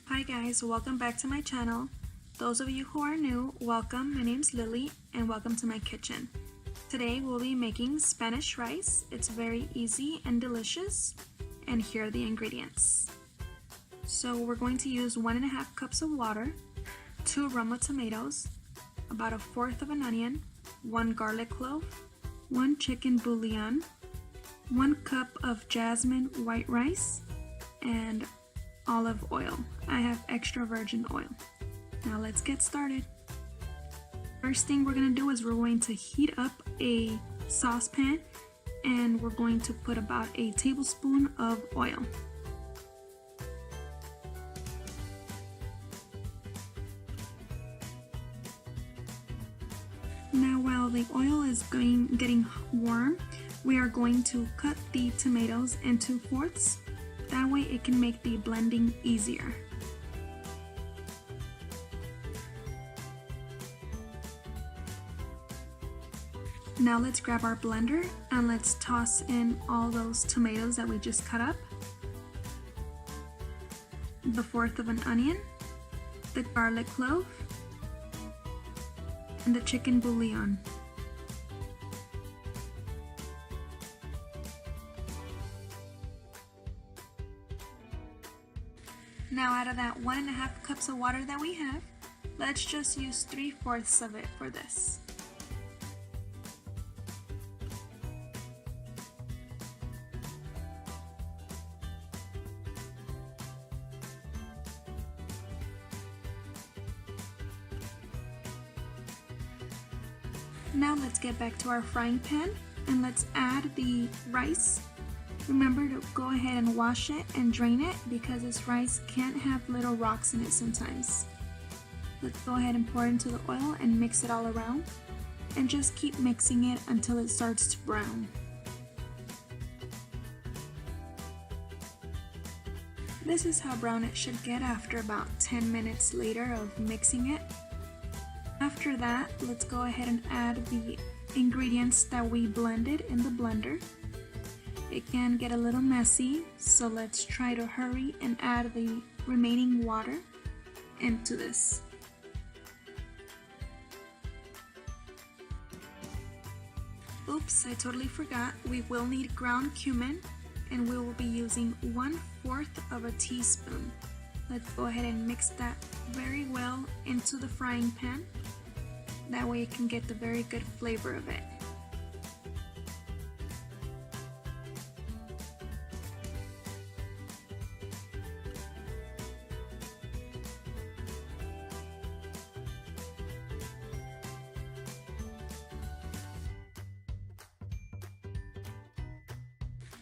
Hi guys, welcome back to my channel. Those of you who are new, welcome. My name's Lily and welcome to my kitchen. Today we'll be making Spanish rice. It's very easy and delicious, and here are the ingredients. So we're going to use 1.5 cups of water, 2 Roma tomatoes, about 1/4 of an onion, 1 garlic clove, 1 chicken bouillon, 1 cup of jasmine white rice, and olive oil. I have extra virgin oil. Now let's get started. First thing we're going to do is we're going to heat up a saucepan and we're going to put about a tablespoon of oil. Now while the oil is getting warm, we are going to cut the tomatoes into fourths. That way it can make the blending easier. Now let's grab our blender and let's toss in all those tomatoes that we just cut up, the 1/4 of an onion, the garlic clove, and the chicken bouillon. Now out of that 1.5 cups of water that we have, let's just use 3/4 of it for this. Now let's get back to our frying pan and let's add the rice. Remember to go ahead and wash it and drain it because this rice can't have little rocks in it sometimes. Let's go ahead and pour it into the oil and mix it all around and just keep mixing it until it starts to brown. This is how brown it should get after about 10 minutes later of mixing it. After that, let's go ahead and add the ingredients that we blended in the blender. It can get a little messy, so let's try to hurry and add the remaining water into this. Oops, I totally forgot. We will need ground cumin and we will be using 1/4 of a teaspoon. Let's go ahead and mix that very well into the frying pan. That way you can get the very good flavor of it.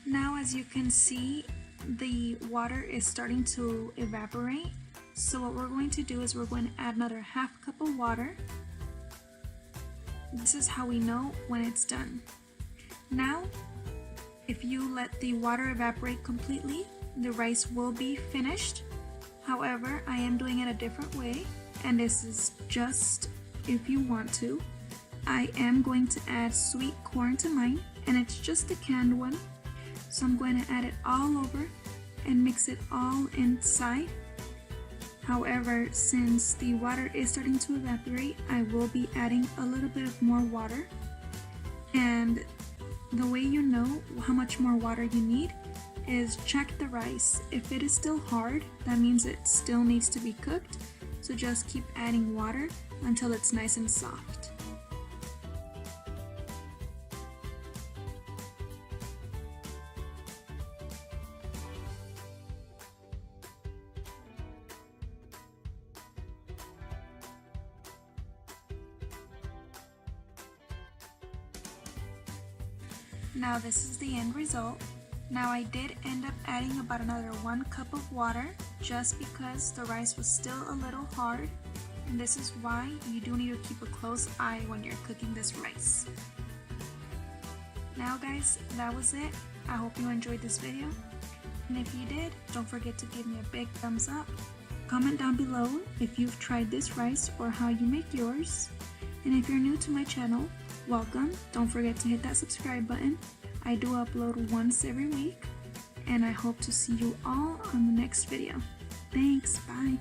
Now as you can see, the water is starting to evaporate. So what we're going to do is we're going to add another 1/2 cup of water. This is how we know when it's done. Now, if you let the water evaporate completely, the rice will be finished. However, I am doing it a different way, and this is just if you want to. I am going to add sweet corn to mine, and it's just a canned one. So I'm going to add it all over and mix it all inside. However, since the water is starting to evaporate, I will be adding a little bit of more water. And the way you know how much more water you need is check the rice. If it is still hard, that means it still needs to be cooked. So just keep adding water until it's nice and soft. Now this is the end result. Now I did end up adding about another 1 cup of water just because the rice was still a little hard, and this is why you do need to keep a close eye when you're cooking this rice. Now guys, that was it. I hope you enjoyed this video, and if you did, don't forget to give me a big thumbs up. Comment down below if you've tried this rice or how you make yours, and if you're new to my channel, welcome. Don't forget to hit that subscribe button. I do upload once every week, and I hope to see you all on the next video. Thanks, bye.